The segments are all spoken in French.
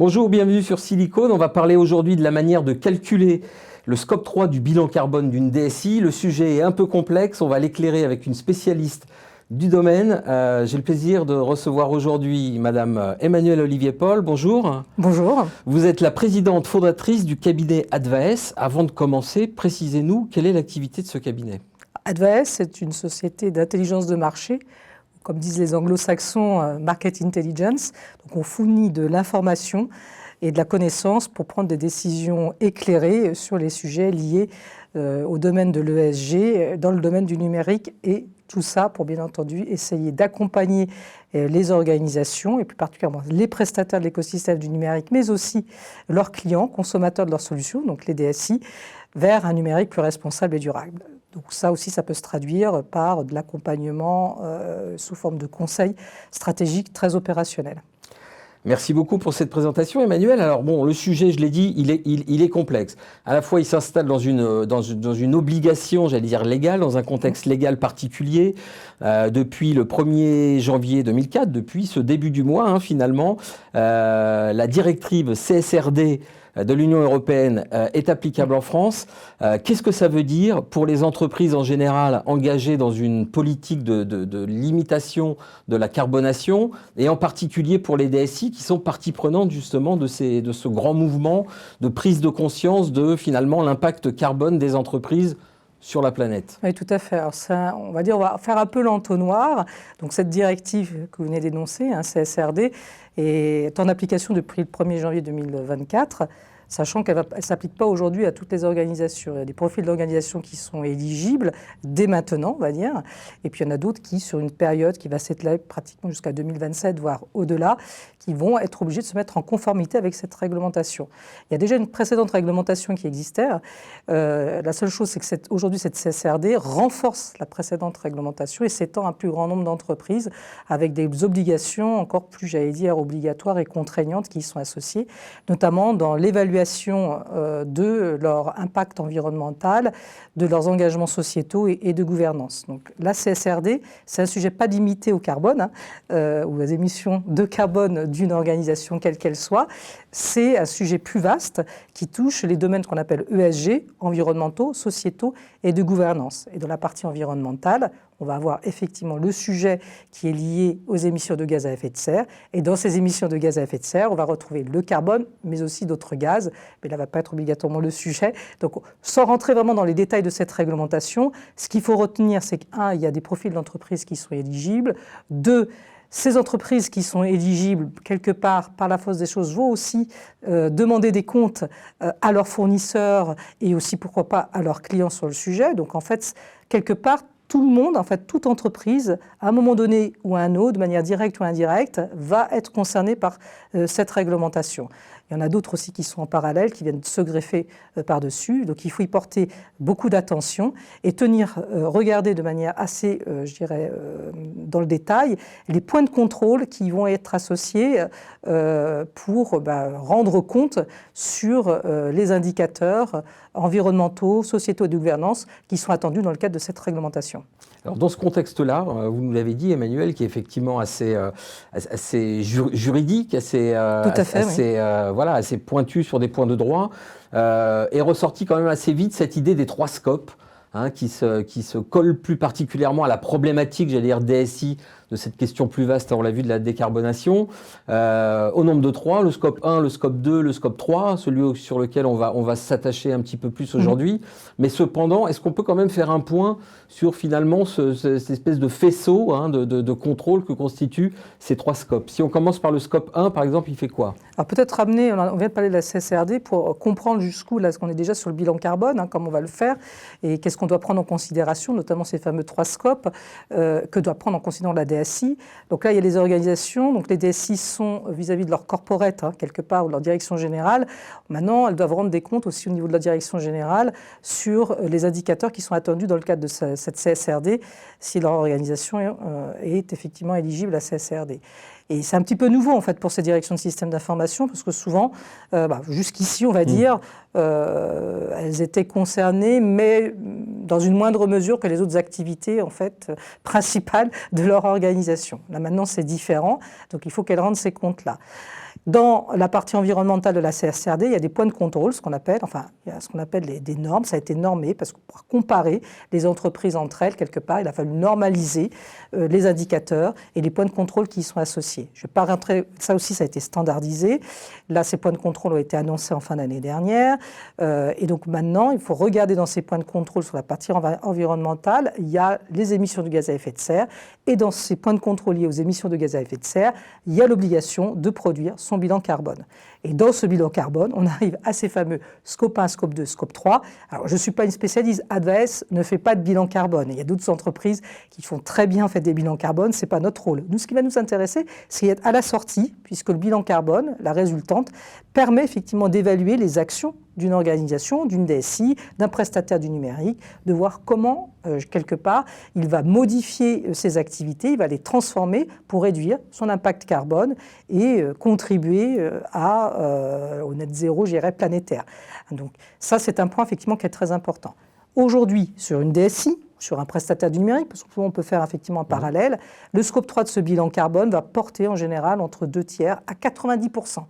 Bonjour, bienvenue sur Silicone. On va parler aujourd'hui de la manière de calculer le scope 3 du bilan carbone d'une DSI. Le sujet est un peu complexe, on va l'éclairer avec une spécialiste du domaine. J'ai le plaisir de recevoir aujourd'hui Madame Emmanuelle Olivier-Paul. Bonjour. Bonjour. Vous êtes la présidente fondatrice du cabinet Advaes. Avant de commencer, précisez-nous quelle est l'activité de ce cabinet. Advaes, c'est une société d'intelligence de marché, comme disent les anglo-saxons, market intelligence. Donc on fournit de l'information et de la connaissance pour prendre des décisions éclairées sur les sujets liés au domaine de l'ESG, dans le domaine du numérique, et tout ça pour bien entendu essayer d'accompagner les organisations et plus particulièrement les prestataires de l'écosystème du numérique, mais aussi leurs clients, consommateurs de leurs solutions, donc les DSI, vers un numérique plus responsable et durable. Donc ça aussi, ça peut se traduire par de l'accompagnement sous forme de conseils stratégiques très opérationnels. Merci beaucoup pour cette présentation, Emmanuel. Alors bon, le sujet, je l'ai dit, il est complexe. À la fois, il s'installe dans une obligation, j'allais dire légale, dans un contexte légal particulier. Depuis le 1er janvier 2004, depuis ce début du mois, finalement, la directive CSRD de l'Union européenne est applicable en France. Qu'est-ce que ça veut dire pour les entreprises en général engagées dans une politique de limitation de la carbonation et en particulier pour les DSI qui sont partie prenante justement de ce grand mouvement de prise de conscience de finalement l'impact carbone des entreprises sur la planète? Oui, tout à fait. Alors ça, on va faire un peu l'entonnoir. Donc cette directive que vous venez d'énoncer, CSRD, est en application depuis le 1er janvier 2024, sachant qu'elle ne s'applique pas aujourd'hui à toutes les organisations. Il y a des profils d'organisations qui sont éligibles dès maintenant, on va dire, et puis il y en a d'autres qui, sur une période qui va s'étaler pratiquement jusqu'à 2027, voire au-delà, qui vont être obligés de se mettre en conformité avec cette réglementation. Il y a déjà une précédente réglementation qui existait. La seule chose, c'est que aujourd'hui, cette CSRD renforce la précédente réglementation et s'étend à un plus grand nombre d'entreprises avec des obligations encore plus, j'allais dire, obligatoires et contraignantes qui y sont associées, notamment dans l'évaluation de leur impact environnemental, de leurs engagements sociétaux et de gouvernance. Donc la CSRD, c'est un sujet pas limité au carbone, ou aux émissions de carbone d'une organisation quelle qu'elle soit. C'est un sujet plus vaste qui touche les domaines qu'on appelle ESG, environnementaux, sociétaux et de gouvernance. Et dans la partie environnementale, on va avoir effectivement le sujet qui est lié aux émissions de gaz à effet de serre. Et dans ces émissions de gaz à effet de serre, on va retrouver le carbone, mais aussi d'autres gaz. Mais là, ne va pas être obligatoirement le sujet. Donc, sans rentrer vraiment dans les détails de cette réglementation, ce qu'il faut retenir, c'est qu'un, il y a des profils d'entreprises qui sont éligibles. Deux, ces entreprises qui sont éligibles, quelque part, par la force des choses, vont aussi demander des comptes à leurs fournisseurs et aussi, pourquoi pas, à leurs clients sur le sujet. Donc, en fait, quelque part, tout le monde, en fait, toute entreprise, à un moment donné ou à un autre, de manière directe ou indirecte, va être concernée par cette réglementation. Il y en a d'autres aussi qui sont en parallèle, qui viennent se greffer par-dessus. Donc, il faut y porter beaucoup d'attention et regarder de manière assez, je dirais, dans le détail, les points de contrôle qui vont être associés pour rendre compte sur les indicateurs environnementaux, sociétaux et de gouvernance qui sont attendus dans le cadre de cette réglementation. Alors dans ce contexte-là, vous nous l'avez dit, Emmanuel, qui est effectivement assez juridique, assez pointu sur des points de droit, est ressorti quand même assez vite cette idée des 3 scopes, qui se colle plus particulièrement à la problématique, j'allais dire DSI, de cette question plus vaste, on l'a vu, de la décarbonation. Au nombre de 3, le scope 1, le scope 2, le scope 3, celui sur lequel on va s'attacher un petit peu plus aujourd'hui. Mais cependant, est-ce qu'on peut quand même faire un point sur finalement cette espèce de faisceau de contrôle que constituent ces 3 scopes? Si on commence par le scope 1, par exemple, il fait quoi? Alors peut-être ramener, on vient de parler de la CSRD pour comprendre jusqu'où, là, parce qu'on est déjà sur le bilan carbone, comme on va le faire, et qu'est-ce qu'on doit prendre en considération, notamment ces fameux 3 scopes, que doit prendre en considération la DSI. Donc là, il y a les organisations, donc les DSI sont vis-à-vis de leur corporate, quelque part, ou de leur direction générale. Maintenant, elles doivent rendre des comptes aussi au niveau de la direction générale sur les indicateurs qui sont attendus dans le cadre de cette CSRD, si leur organisation est effectivement éligible à la CSRD. Et c'est un petit peu nouveau, en fait, pour ces directions de systèmes d'information, parce que souvent, jusqu'ici, on va dire, elles étaient concernées, mais dans une moindre mesure que les autres activités, en fait, principales de leur organisation. Là, maintenant, c'est différent, donc il faut qu'elles rendent ces comptes-là. Dans la partie environnementale de la CSRD, il y a des points de contrôle, ce qu'on appelle, enfin, il y a ce qu'on appelle des normes. Ça a été normé parce qu'on pourra comparer les entreprises entre elles, quelque part. Il a fallu normaliser les indicateurs et les points de contrôle qui y sont associés. Je ne vais pas rentrer, ça aussi, ça a été standardisé. Là, ces points de contrôle ont été annoncés en fin d'année dernière. Et donc maintenant, il faut regarder dans ces points de contrôle sur la partie environnementale, il y a les émissions de gaz à effet de serre. Et dans ces points de contrôle liés aux émissions de gaz à effet de serre, il y a l'obligation de produire son bilan carbone. Et dans ce bilan carbone, on arrive à ces fameux scope 1, scope 2, scope 3. Alors, je ne suis pas une spécialiste. Advaes ne fait pas de bilan carbone. Il y a d'autres entreprises qui font très bien des bilans carbone. Ce n'est pas notre rôle. Nous, ce qui va nous intéresser, c'est à la sortie, puisque le bilan carbone, la résultante, permet effectivement d'évaluer les actions d'une organisation, d'une DSI, d'un prestataire du numérique, de voir comment, quelque part, il va modifier ses activités, il va les transformer pour réduire son impact carbone et contribuer au net zéro, je dirais, planétaire. Donc ça, c'est un point effectivement qui est très important. Aujourd'hui, sur une DSI, sur un prestataire du numérique, parce qu'on peut faire effectivement un parallèle, le scope 3 de ce bilan carbone va porter en général entre 2 tiers à 90%.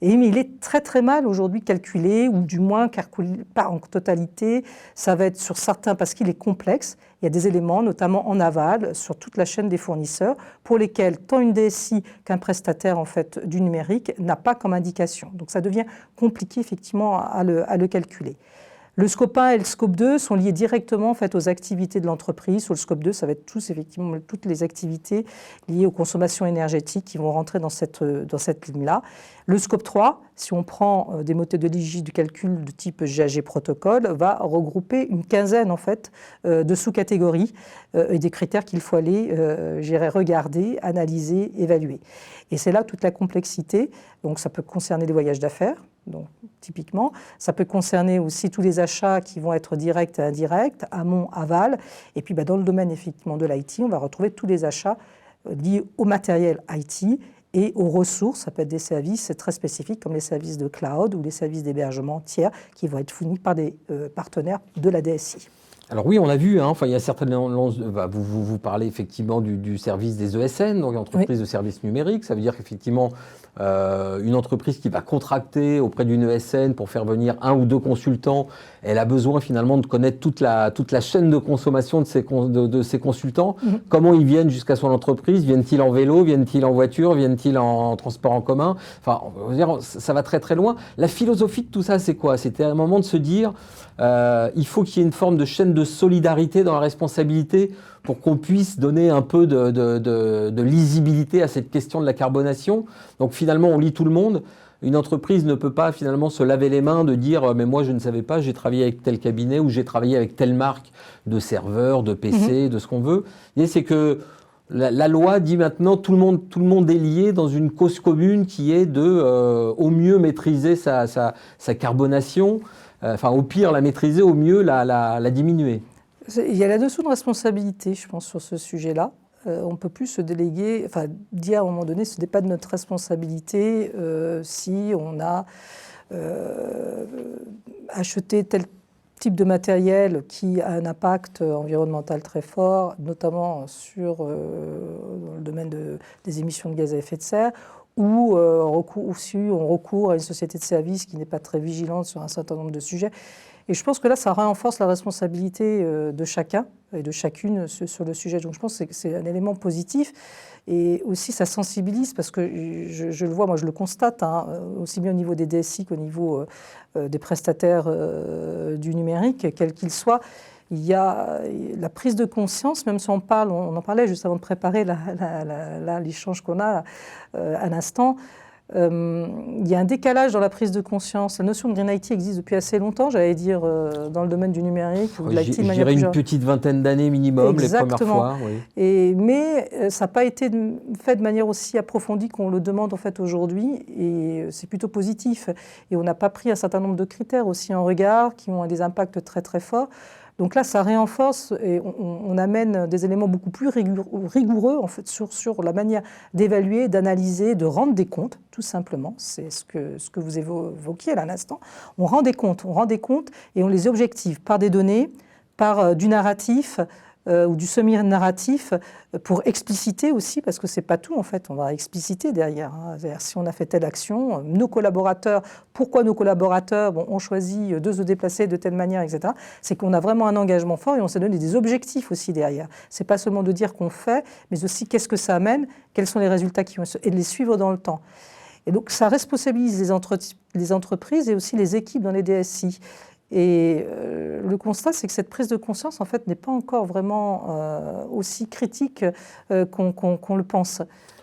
Mais il est très très mal aujourd'hui calculé, ou du moins calculé pas en totalité. Ça va être sur certains, parce qu'il est complexe. Il y a des éléments, notamment en aval, sur toute la chaîne des fournisseurs, pour lesquels tant une DSI qu'un prestataire en fait, du numérique n'a pas comme indication. Donc ça devient compliqué effectivement à le calculer. Le scope 1 et le scope 2 sont liés directement en fait, aux activités de l'entreprise. Sur le scope 2, ça va être toutes les activités liées aux consommations énergétiques qui vont rentrer dans cette ligne-là. Le scope 3, si on prend des méthodologies de calcul de type GAG protocole, va regrouper une quinzaine en fait, de sous-catégories et des critères qu'il faut aller regarder, analyser, évaluer. Et c'est là toute la complexité. Donc ça peut concerner les voyages d'affaires. Donc, typiquement, ça peut concerner aussi tous les achats qui vont être directs et indirects, amont, aval. Et puis, dans le domaine effectivement de l'IT, on va retrouver tous les achats liés au matériel IT et aux ressources. Ça peut être des services très spécifiques comme les services de cloud ou les services d'hébergement tiers qui vont être fournis par des partenaires de la DSI. Alors oui, on a vu, il y a certainement, vous parlez effectivement du service des ESN, donc entreprises de services numériques. Ça veut dire qu'effectivement, une entreprise qui va contracter auprès d'une ESN pour faire venir 1 ou 2 consultants, elle a besoin finalement de connaître toute la chaîne de consommation de ses consultants. Comment ils viennent jusqu'à son entreprise? Viennent-ils en vélo? Viennent-ils en voiture? Viennent-ils en transport en commun? Enfin, on va dire, ça va très très loin. La philosophie de tout ça, c'est quoi? C'était un moment de se dire, il faut qu'il y ait une forme de chaîne de solidarité dans la responsabilité pour qu'on puisse donner un peu de lisibilité à cette question de la carbonation. Donc finalement, on lie tout le monde. Une entreprise ne peut pas finalement se laver les mains de dire « mais moi je ne savais pas, j'ai travaillé avec tel cabinet ou j'ai travaillé avec telle marque de serveur, de PC, de ce qu'on veut ». Et c'est que la loi dit maintenant tout le monde est lié dans une cause commune qui est de au mieux maîtriser sa carbonation, au pire la maîtriser, au mieux la diminuer. Il y a la notion de responsabilité, je pense, sur ce sujet-là. On ne peut plus se déléguer, dire à un moment donné, ce n'est pas de notre responsabilité si on a acheté tel type de matériel qui a un impact environnemental très fort, notamment sur dans le domaine des émissions de gaz à effet de serre, ou si on recourt à une société de services qui n'est pas très vigilante sur un certain nombre de sujets. Et je pense que là, ça renforce la responsabilité de chacun et de chacune sur le sujet. Donc je pense que c'est un élément positif. Et aussi, ça sensibilise, parce que je le vois, moi je le constate, aussi bien au niveau des DSI qu'au niveau des prestataires du numérique, quels qu'ils soient. Il y a la prise de conscience, même si on en parlait juste avant de préparer l'échange qu'on a à l'instant. Il y a un décalage dans la prise de conscience. La notion de Green IT existe depuis assez longtemps, j'allais dire, dans le domaine du numérique ou de l'IT. Je dirais une petite vingtaine d'années minimum. Exactement. Les premières fois. Oui. Mais ça n'a pas été fait de manière aussi approfondie qu'on le demande en fait aujourd'hui, et c'est plutôt positif. Et on n'a pas pris un certain nombre de critères aussi en regard qui ont des impacts très très forts. Donc là, ça renforce et on amène des éléments beaucoup plus rigoureux en fait, sur la manière d'évaluer, d'analyser, de rendre des comptes, tout simplement. C'est ce que vous évoquiez là à l'instant. On rend des comptes et on les objective par des données, par du narratif, ou du semi-narratif pour expliciter aussi, parce que c'est pas tout en fait, on va expliciter derrière. C'est-à-dire, si on a fait telle action, nos collaborateurs, pourquoi nos collaborateurs ont choisi de se déplacer de telle manière, etc. C'est qu'on a vraiment un engagement fort et on s'est donné des objectifs aussi derrière. C'est pas seulement de dire qu'on fait, mais aussi qu'est-ce que ça amène, quels sont les résultats qui vont et de les suivre dans le temps. Et donc ça responsabilise les entreprises et aussi les équipes dans les DSI. Et le constat, c'est que cette prise de conscience, en fait, n'est pas encore vraiment aussi critique qu'on le pense.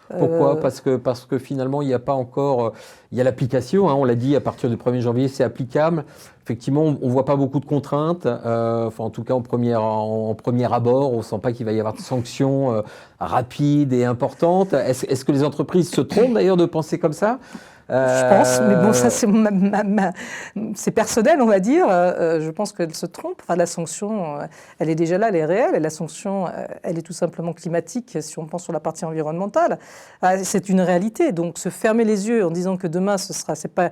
Pourquoi ? Parce que finalement, il n'y a pas encore... il y a l'application, on l'a dit, à partir du 1er janvier, c'est applicable. Effectivement, on ne voit pas beaucoup de contraintes. En tout cas, en premier abord, on ne sent pas qu'il va y avoir de sanctions rapides et importantes. Est-ce que les entreprises se trompent d'ailleurs de penser comme ça ? Je pense, mais bon, ça c'est personnel, on va dire. Je pense qu'elle se trompe. Enfin, la sanction, elle est déjà là, elle est réelle. Et la sanction, elle est tout simplement climatique, si on pense sur la partie environnementale. C'est une réalité. Donc, se fermer les yeux en disant que demain, c'est pas...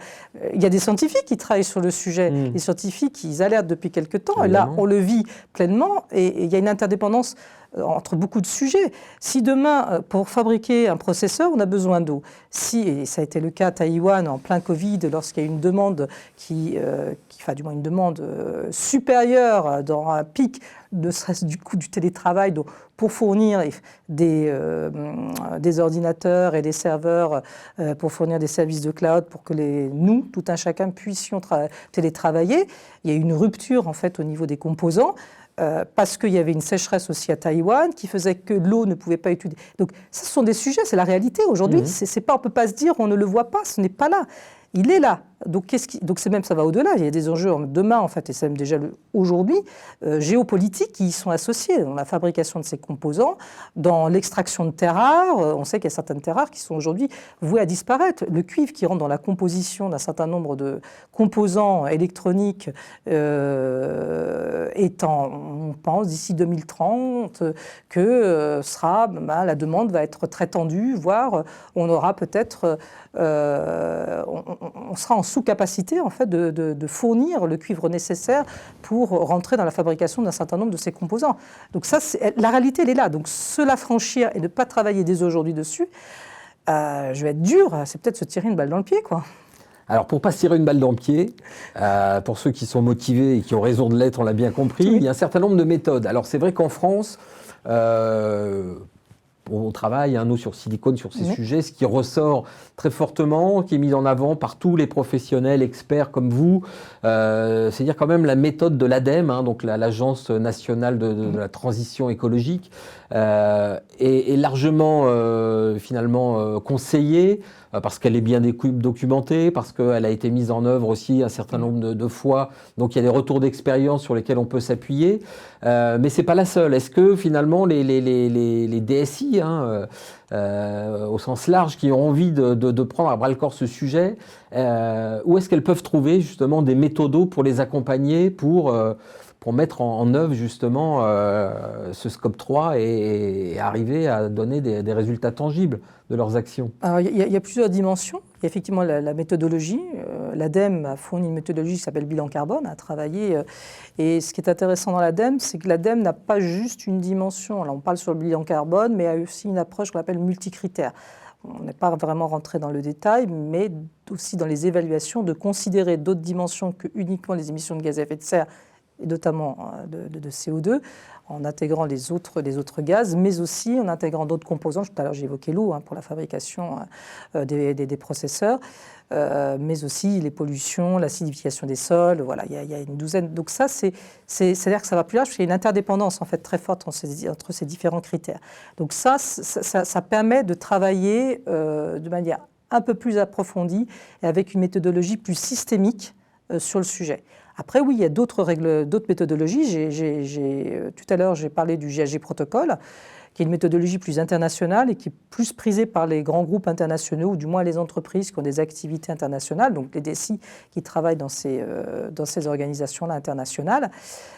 Il y a des scientifiques qui travaillent sur le sujet. Les scientifiques, ils alertent depuis quelque temps. Évidemment. Et là, on le vit pleinement. Et il y a une interdépendance entre beaucoup de sujets. Si demain, pour fabriquer un processeur, on a besoin d'eau, et ça a été le cas à Taïwan en plein Covid, lorsqu'il y a une demande du moins une demande supérieure dans un pic, ne serait-ce du coût du télétravail, donc pour fournir des ordinateurs et des serveurs, pour fournir des services de cloud, pour que nous, tout un chacun, puissions télétravailler. Il y a eu une rupture en fait au niveau des composants. Parce qu'il y avait une sécheresse aussi à Taïwan qui faisait que l'eau ne pouvait pas être utilisée. Donc, ce sont des sujets, c'est la réalité. Aujourd'hui, on ne peut pas se dire on ne le voit pas, ce n'est pas là. Il est là. Donc, ça va au-delà. Il y a des enjeux demain, en fait, et c'est même déjà aujourd'hui, géopolitiques qui y sont associés dans la fabrication de ces composants, dans l'extraction de terres rares. On sait qu'il y a certaines terres rares qui sont aujourd'hui vouées à disparaître. Le cuivre qui rentre dans la composition d'un certain nombre de composants électroniques on pense, d'ici 2030, que la demande va être très tendue, voire on aura peut-être... on sera en sous-capacité en fait, de fournir le cuivre nécessaire pour rentrer dans la fabrication d'un certain nombre de ces composants. Donc ça, la réalité, elle est là. Donc se l'affranchir et ne pas travailler dès aujourd'hui dessus, je vais être dur, c'est peut-être se tirer une balle dans le pied, quoi. Alors, pour ne pas se tirer une balle dans le pied, pour ceux qui sont motivés et qui ont raison de l'être, on l'a bien compris, il y a un certain nombre de méthodes. Alors, c'est vrai qu'en France, on travaille, nous, sur Silicone, sur ces sujets, ce qui ressort très fortement, qui est mis en avant par tous les professionnels, experts comme vous, c'est-à-dire quand même la méthode de l'ADEME, donc l'Agence nationale de la transition écologique, est largement, finalement, conseillée, parce qu'elle est bien documentée, parce qu'elle a été mise en œuvre aussi un certain nombre de fois. Donc il y a des retours d'expérience sur lesquels on peut s'appuyer. Mais ce n'est pas la seule. Est-ce que finalement les DSI, au sens large, qui ont envie de prendre à bras-le-corps ce sujet, où est-ce qu'elles peuvent trouver justement des méthodos pour les accompagner, pour mettre en œuvre justement ce Scope 3 et arriver à donner des résultats tangibles de leurs actions? Alors, il y a plusieurs dimensions. Il y a effectivement la méthodologie. L'ADEME a fourni une méthodologie qui s'appelle bilan carbone, a travaillé. Et ce qui est intéressant dans l'ADEME, c'est que l'ADEME n'a pas juste une dimension. Là, on parle sur le bilan carbone, mais a aussi une approche qu'on appelle multicritère. On n'est pas vraiment rentré dans le détail, mais aussi dans les évaluations, de considérer d'autres dimensions que uniquement les émissions de gaz à effet de serre, et notamment de CO2, en intégrant les autres gaz, mais aussi en intégrant d'autres composants. Tout à l'heure, j'ai évoqué l'eau pour la fabrication des processeurs, mais aussi les pollutions, l'acidification des sols. Voilà, il y a une douzaine. Donc ça, c'est-à-dire que ça va plus large, parce qu'il y a une interdépendance en fait, très forte entre ces différents critères. Donc ça permet de travailler de manière un peu plus approfondie et avec une méthodologie plus systémique sur le sujet. Après, oui, il y a d'autres méthodologies. Tout à l'heure, j'ai parlé du GHG Protocol, qui est une méthodologie plus internationale et qui est plus prisée par les grands groupes internationaux, ou du moins les entreprises qui ont des activités internationales, donc les DSI qui travaillent dans ces organisations-là internationales.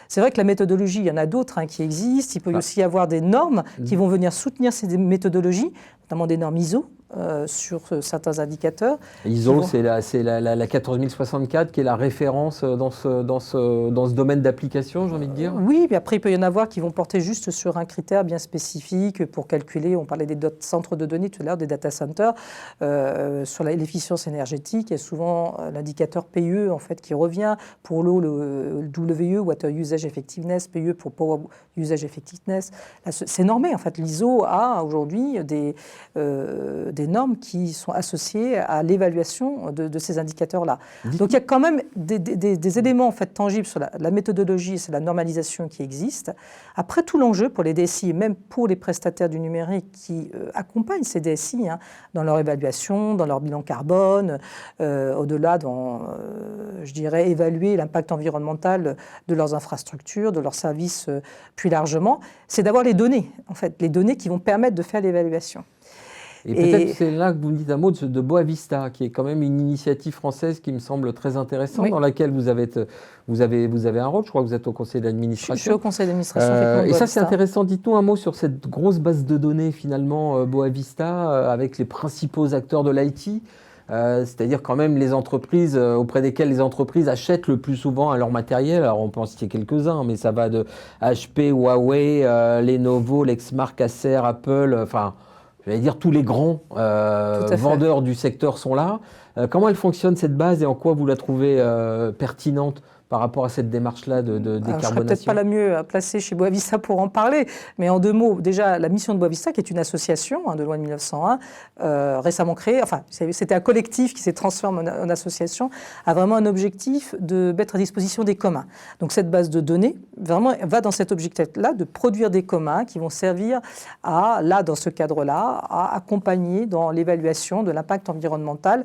C'est vrai que la méthodologie, il y en a d'autres qui existent. Il peut aussi y avoir des normes qui vont venir soutenir ces méthodologies, notamment des normes ISO, sur certains indicateurs. ISO, c'est la 14064 qui est la référence dans ce domaine d'application, j'ai envie de dire. Oui, puis après, il peut y en avoir qui vont porter juste sur un critère bien spécifique pour calculer, on parlait des centres de données tout à l'heure, des data centers, sur l'efficience énergétique. Il y a souvent l'indicateur PUE en fait, qui revient. Pour l'eau, le WE, Water Usage Effectiveness, PUE pour Power Usage Effectiveness. C'est normé, en fait. L'ISO a aujourd'hui des normes qui sont associées à l'évaluation de ces indicateurs-là. Donc il y a quand même des éléments en fait, tangibles sur la méthodologie, c'est la normalisation qui existe. Après, tout l'enjeu pour les DSI et même pour les prestataires du numérique qui accompagnent ces DSI dans leur évaluation, dans leur bilan carbone, au-delà, je dirais, évaluer l'impact environnemental de leurs infrastructures, de leurs services plus largement, c'est d'avoir les données, en fait, les données qui vont permettre de faire l'évaluation. Et peut-être c'est là que vous me dites un mot de Boavista, qui est quand même une initiative française qui me semble très intéressante, dans laquelle vous avez un rôle, je crois que vous êtes au conseil d'administration. Je suis au conseil d'administration. Et ça c'est intéressant, dites-nous un mot sur cette grosse base de données finalement Boavista, avec les principaux acteurs de l'IT. C'est-à-dire quand même les entreprises auprès desquelles les entreprises achètent le plus souvent leur matériel. Alors on peut en citer quelques-uns, mais ça va de HP, Huawei, Lenovo, Lexmark, Acer, Apple, enfin j'allais dire tous les grands vendeurs du secteur sont là. Comment elle fonctionne cette base et en quoi vous la trouvez pertinente par rapport à cette démarche-là de décarbonation? Je ne serais peut-être pas la mieux placée chez Boavista pour en parler, mais en 2 mots, déjà la mission de Boavista, qui est une association de loi de 1901, récemment créée, enfin c'était un collectif qui s'est transformé en association, a vraiment un objectif de mettre à disposition des communs. Donc cette base de données vraiment va dans cet objectif-là de produire des communs qui vont servir dans ce cadre-là, à accompagner dans l'évaluation de l'impact environnemental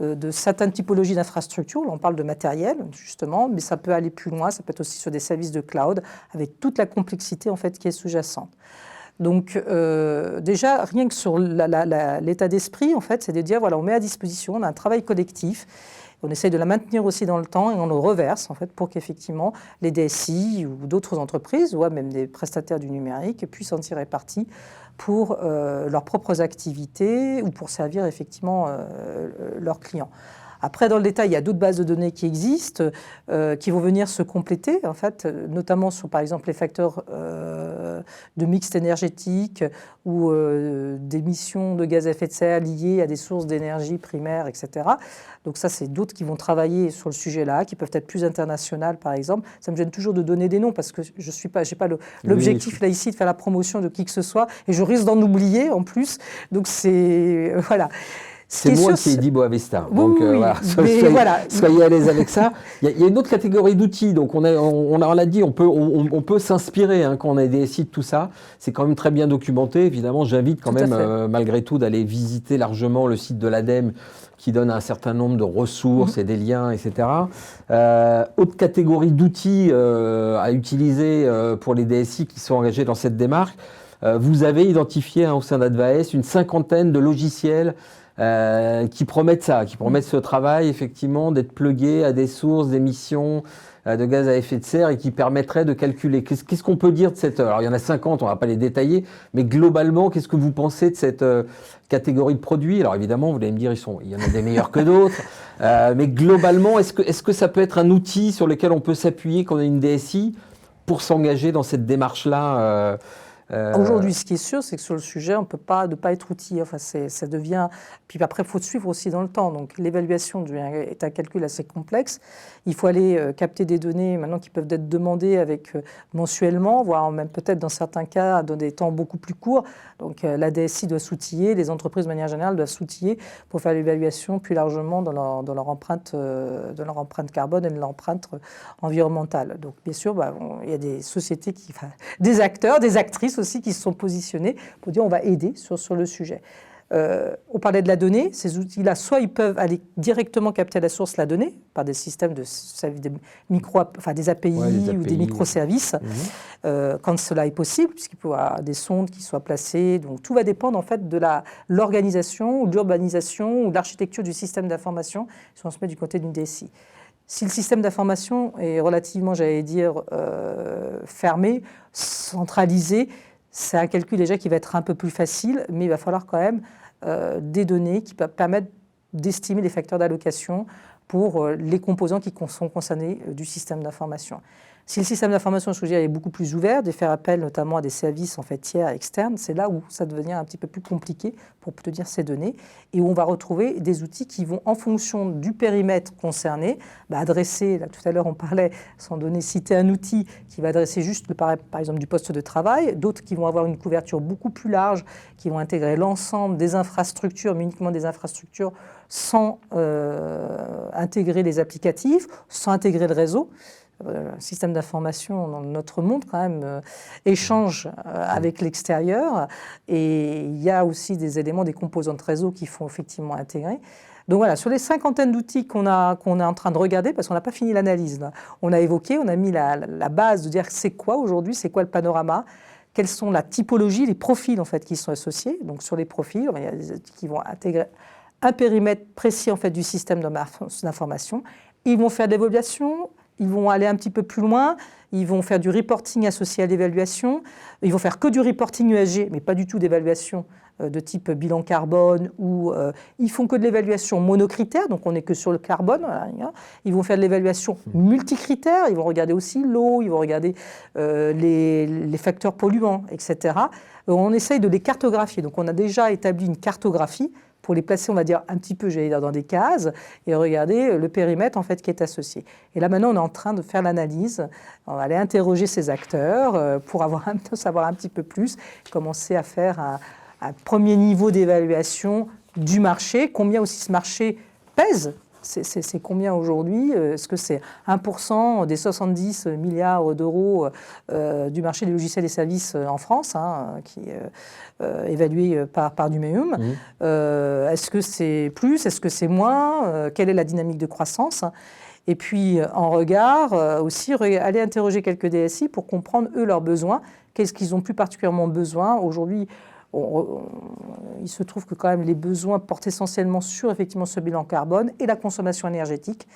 de certaines typologies d'infrastructures. On parle de matériel, justement, mais ça peut aller plus loin, ça peut être aussi sur des services de cloud, avec toute la complexité en fait, qui est sous-jacente. Donc déjà, rien que sur l'état d'esprit, en fait, c'est de dire, voilà, on met à disposition, on a un travail collectif, on essaye de la maintenir aussi dans le temps et on le reverse, en fait, pour qu'effectivement les DSI ou d'autres entreprises, ou même des prestataires du numérique, puissent en tirer parti pour leurs propres activités ou pour servir effectivement leurs clients. Après, dans le détail, il y a d'autres bases de données qui existent, qui vont venir se compléter, en fait, notamment sur, par exemple, les facteurs de mix énergétique ou d'émissions de gaz à effet de serre liées à des sources d'énergie primaires, etc. Donc ça, c'est d'autres qui vont travailler sur le sujet-là, qui peuvent être plus internationales, par exemple. Ça me gêne toujours de donner des noms parce que je n'ai pas l'objectif là ici de faire la promotion de qui que ce soit et je risque d'en oublier en plus. Donc c'est... voilà. C'est moi qui ai dit Boavista, donc soyez à l'aise avec ça. Il y a une autre catégorie d'outils, donc on l'a dit, on peut s'inspirer quand on a des sites, tout ça. C'est quand même très bien documenté. Évidemment, j'invite quand même malgré tout d'aller visiter largement le site de l'ADEME qui donne un certain nombre de ressources et des liens, etc. Autre catégorie d'outils à utiliser pour les DSI qui sont engagés dans cette démarche. Vous avez identifié au sein d'Advaes une 50aine de logiciels qui promettent ce travail effectivement d'être plugué à des sources d'émissions de gaz à effet de serre et qui permettraient de calculer. Qu'est-ce qu'on peut dire de cette... Alors il y en a 50, on ne va pas les détailler, mais globalement, qu'est-ce que vous pensez de cette catégorie de produits? Alors évidemment, vous allez me dire, il y en a des meilleurs que d'autres, mais globalement, est-ce que ça peut être un outil sur lequel on peut s'appuyer quand on a une DSI pour s'engager dans cette démarche-là Aujourd'hui, ce qui est sûr, c'est que sur le sujet, on ne peut pas ne pas être outil. Enfin, ça devient... Puis après, il faut suivre aussi dans le temps. Donc, l'évaluation est un calcul assez complexe. Il faut aller capter des données maintenant qui peuvent être demandées mensuellement, voire même peut-être dans certains cas dans des temps beaucoup plus courts. Donc, la DSI doit s'outiller, les entreprises de manière générale doivent s'outiller pour faire l'évaluation plus largement dans leur empreinte carbone et de l'empreinte environnementale. Donc, bien sûr, il y a des sociétés, des acteurs, des actrices aussi qui se sont positionnés pour dire on va aider sur le sujet. On parlait de la donnée, ces outils-là, soit ils peuvent aller directement capter à la source la donnée par des systèmes des API, ou des microservices, quand cela est possible, puisqu'il peut y avoir des sondes qui soient placées. Donc tout va dépendre en fait de l'organisation ou de l'urbanisation ou de l'architecture du système d'information si on se met du côté d'une DSI. Si le système d'information est relativement, j'allais dire, fermé, centralisé, c'est un calcul déjà qui va être un peu plus facile, mais il va falloir quand même des données qui permettent d'estimer les facteurs d'allocation pour les composants qui sont concernés du système d'information. Si le système d'information, je veux dire, est beaucoup plus ouvert, de faire appel notamment à des services en fait, tiers externes, c'est là où ça devient un petit peu plus compliqué pour obtenir ces données et où on va retrouver des outils qui vont, en fonction du périmètre concerné, adresser, là, tout à l'heure on parlait, sans donner, citer un outil qui va adresser juste, par exemple, du poste de travail, d'autres qui vont avoir une couverture beaucoup plus large, qui vont intégrer l'ensemble des infrastructures, mais uniquement des infrastructures, sans intégrer les applicatifs, sans intégrer le réseau. Le système d'information dans notre monde quand même échange avec l'extérieur et il y a aussi des éléments, des composants de réseau qui font effectivement intégrer. Donc voilà, sur les cinquantaines d'outils qu'on est en train de regarder, parce qu'on n'a pas fini l'analyse, on a évoqué, on a mis la base de dire c'est quoi aujourd'hui, c'est quoi le panorama, quelles sont la typologie, les profils en fait qui sont associés. Donc sur les profils, il y a des outils qui vont intégrer un périmètre précis en fait du système d'information. Ils vont faire de l'évaluation. Ils vont aller un petit peu plus loin, ils vont faire du reporting associé à l'évaluation, ils vont faire que du reporting ESG, mais pas du tout d'évaluation de type bilan carbone, ou ils font que de l'évaluation monocritère, donc on n'est que sur le carbone. Voilà. Ils vont faire de l'évaluation multicritère, ils vont regarder aussi l'eau, ils vont regarder les facteurs polluants, etc. On essaye de les cartographier, donc on a déjà établi une cartographie pour les placer, on va dire, un petit peu, j'allais dire, dans des cases, et regarder le périmètre, en fait, qui est associé. Et là, maintenant, on est en train de faire l'analyse. On va aller interroger ces acteurs pour savoir un petit peu plus, commencer à faire un premier niveau d'évaluation du marché, combien aussi ce marché pèse. C'est combien aujourd'hui? Est-ce que c'est 1% des 70 milliards d'euros du marché des logiciels et services en France, qui est évalué par Numéum? Est-ce que c'est plus? Est-ce que c'est moins? Quelle est la dynamique de croissance? Et puis, en regard, aussi, aller interroger quelques DSI pour comprendre, eux, leurs besoins. Qu'est-ce qu'ils ont plus particulièrement besoin? Aujourd'hui, il se trouve que quand même les besoins portent essentiellement sur effectivement ce bilan carbone et la consommation énergétique.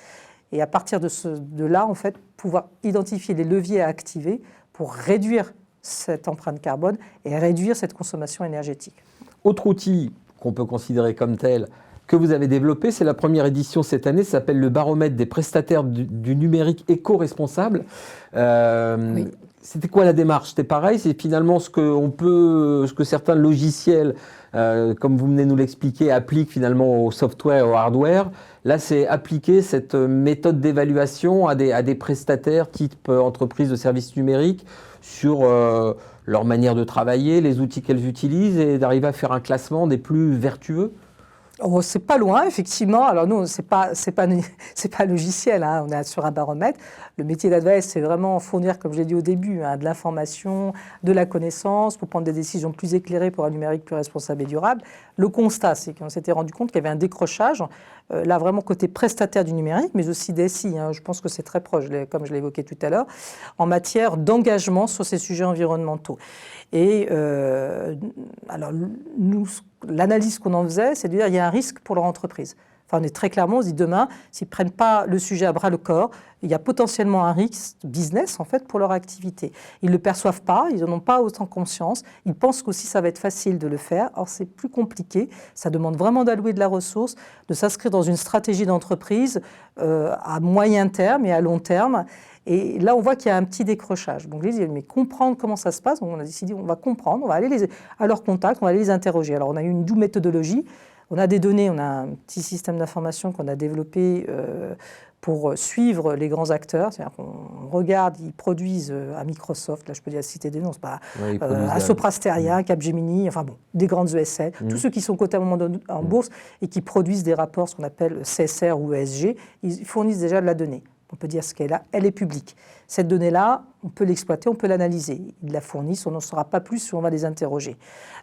Et à partir de là, en fait, pouvoir identifier les leviers à activer pour réduire cette empreinte carbone et réduire cette consommation énergétique. Autre outil qu'on peut considérer comme tel que vous avez développé, c'est la première édition cette année, ça s'appelle le baromètre des prestataires du numérique éco-responsable. Oui. C'était quoi la démarche? C'était pareil, c'est finalement ce que certains logiciels, comme vous venez de nous l'expliquer, appliquent finalement au software et au hardware. Là, c'est appliquer cette méthode d'évaluation à des prestataires type entreprises de services numériques sur leur manière de travailler, les outils qu'elles utilisent et d'arriver à faire un classement des plus vertueux. Oh, c'est pas loin, effectivement. Alors nous, c'est pas logiciel, on est sur un baromètre. Le métier d'Advice, c'est vraiment fournir, comme je l'ai dit au début, de l'information, de la connaissance pour prendre des décisions plus éclairées pour un numérique plus responsable et durable. Le constat, c'est qu'on s'était rendu compte qu'il y avait un décrochage, là vraiment côté prestataire du numérique, mais aussi DSI. Je pense que c'est très proche, comme je l'ai évoqué tout à l'heure, en matière d'engagement sur ces sujets environnementaux. Et alors, nous, l'analyse qu'on en faisait, c'est de dire qu'il y a un risque pour leur entreprise. Enfin, on est très clairement, on se dit demain, s'ils ne prennent pas le sujet à bras le corps, il y a potentiellement un risque business en fait pour leur activité. Ils ne le perçoivent pas, ils n'en ont pas autant conscience. Ils pensent qu'aussi ça va être facile de le faire. Or, c'est plus compliqué. Ça demande vraiment d'allouer de la ressource, de s'inscrire dans une stratégie d'entreprise à moyen terme et à long terme. Et là, on voit qu'il y a un petit décrochage. Donc, je dis, mais comprendre comment ça se passe. Donc, on a décidé, on va comprendre, on va aller à leur contact, on va aller les interroger. Alors, on a eu une double méthodologie. On a des données, on a un petit système d'information qu'on a développé pour suivre les grands acteurs. C'est-à-dire qu'on regarde, ils produisent à Microsoft, là je peux dire citer des noms, c'est pas à Sopra Steria, Capgemini, enfin bon, des grandes ESL, tous ceux qui sont cotés à un moment donné en bourse et qui produisent des rapports, ce qu'on appelle CSR ou ESG, ils fournissent déjà de la donnée. On peut dire ce qu'elle a, elle est publique. Cette donnée-là, on peut l'exploiter, on peut l'analyser. Ils la fournissent, on n'en saura pas plus si on va les interroger.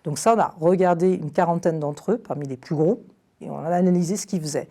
Donc ça, on a regardé une quarantaine d'entre eux, parmi les plus gros, et on a analysé ce qu'ils faisaient.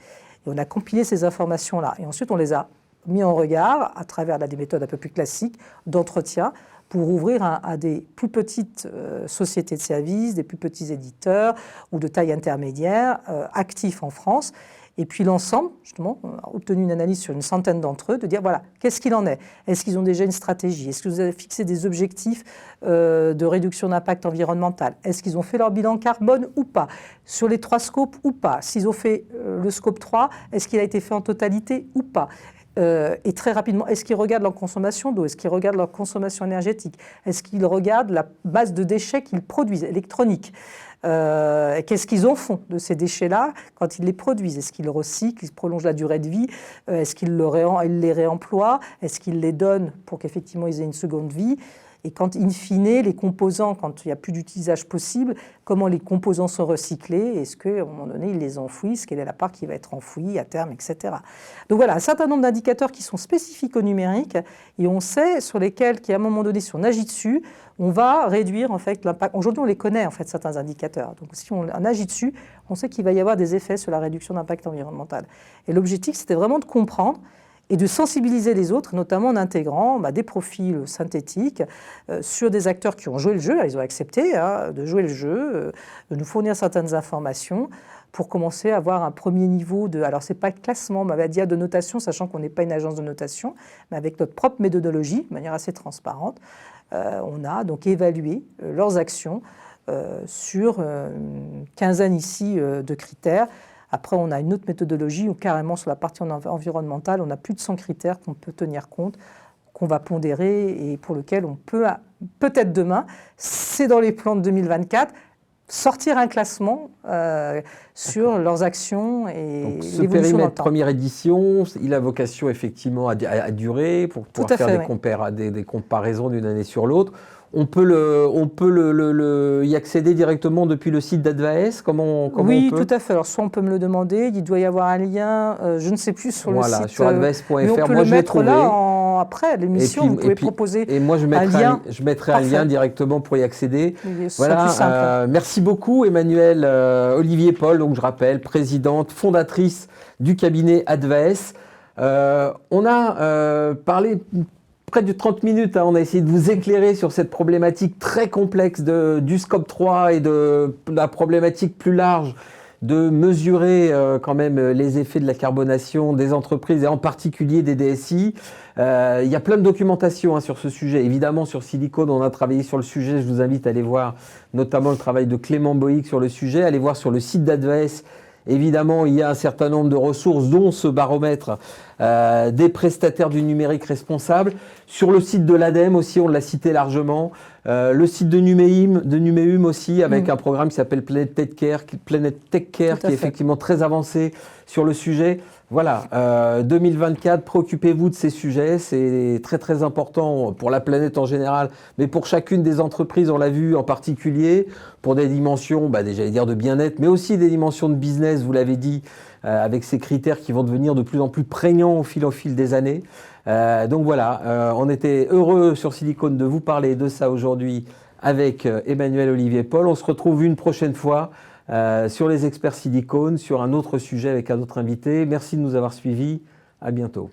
Et on a compilé ces informations-là. Et ensuite, on les a mis en regard à travers des méthodes un peu plus classiques d'entretien pour ouvrir à des plus petites sociétés de services, des plus petits éditeurs ou de taille intermédiaire actifs en France. Et puis l'ensemble, justement, on a obtenu une analyse sur une centaine d'entre eux, de dire, voilà, qu'est-ce qu'il en est? Est-ce qu'ils ont déjà une stratégie? Est-ce que vous avez fixé des objectifs de réduction d'impact environnemental? Est-ce qu'ils ont fait leur bilan carbone ou pas? Sur les 3 scopes ou pas? S'ils ont fait le scope 3, est-ce qu'il a été fait en totalité ou pas? Et très rapidement, est-ce qu'ils regardent leur consommation d'eau? Est-ce qu'ils regardent leur consommation énergétique? Est-ce qu'ils regardent la masse de déchets qu'ils produisent, électroniques? Qu'est-ce qu'ils en font de ces déchets-là quand ils les produisent? Est-ce qu'ils recyclent, ils prolongent la durée de vie? Est-ce qu'ils les réemploient? Est-ce qu'ils les donnent pour qu'effectivement ils aient une seconde vie? Et quand, in fine, les composants, quand il n'y a plus d'utilisation possible, comment les composants sont recyclés? Est-ce qu'à un moment donné, ils les enfouissent? Quelle est la part qui va être enfouie à terme, etc. Donc voilà, un certain nombre d'indicateurs qui sont spécifiques au numérique et on sait sur lesquels, qu'à un moment donné, si on agit dessus, on va réduire en fait l'impact. Aujourd'hui, on les connaît en fait, certains indicateurs. Donc si on agit dessus, on sait qu'il va y avoir des effets sur la réduction d'impact environnemental. Et l'objectif, c'était vraiment de comprendre et de sensibiliser les autres, notamment en intégrant des profils synthétiques sur des acteurs qui ont joué le jeu. Ils ont accepté de jouer le jeu, de nous fournir certaines informations pour commencer à avoir un premier niveau de... Alors, ce n'est pas le classement, on m'avait dit de notation, sachant qu'on n'est pas une agence de notation, mais avec notre propre méthodologie, de manière assez transparente, on a donc évalué leurs actions sur une quinzaine ici de critères. Après, on a une autre méthodologie où carrément sur la partie environnementale, on a plus de 100 critères qu'on peut tenir compte, qu'on va pondérer et pour lesquels on peut, peut-être demain, c'est dans les plans de 2024, sortir un classement sur leurs actions et ce périmètre première édition, il a vocation effectivement à durer pour pouvoir faire des comparaisons d'une année sur l'autre. On peut y accéder directement depuis le site d'Advaes. Comment oui, on peut? Tout à fait. Alors, soit on peut me le demander, il doit y avoir un lien, je ne sais plus sur le site. Sur advaes.fr. Mais on peut le mettre là après l'émission. Vous pouvez proposer et moi, je mettrai un lien directement pour y accéder. Voilà. Merci beaucoup, Emmanuelle Olivier Paul. Donc, je rappelle, présidente, fondatrice du cabinet Advaes. On a parlé près de 30 minutes, on a essayé de vous éclairer sur cette problématique très complexe du scope 3 et de la problématique plus large de mesurer quand même les effets de la carbonation des entreprises et en particulier des DSI. Il y a plein de documentation sur ce sujet. Évidemment, sur Silicone, on a travaillé sur le sujet. Je vous invite à aller voir notamment le travail de Clément Boïc sur le sujet. Allez voir sur le site d'Advaes. Évidemment, il y a un certain nombre de ressources, dont ce baromètre des prestataires du numérique responsable. Sur le site de l'ADEME aussi, on l'a cité largement. Le site de Numéum aussi, avec un programme qui s'appelle Planet Tech Care, qui est effectivement très avancé sur le sujet. Voilà, 2024, préoccupez-vous de ces sujets, c'est très très important pour la planète en général, mais pour chacune des entreprises, on l'a vu en particulier, pour des dimensions, j'allais dire de bien-être, mais aussi des dimensions de business, vous l'avez dit, avec ces critères qui vont devenir de plus en plus prégnants au fil des années. Donc voilà, on était heureux sur Silicone de vous parler de ça aujourd'hui avec Emmanuelle Olivier Paul. On se retrouve une prochaine fois sur les experts Silicone, sur un autre sujet avec un autre invité. Merci de nous avoir suivis. À bientôt.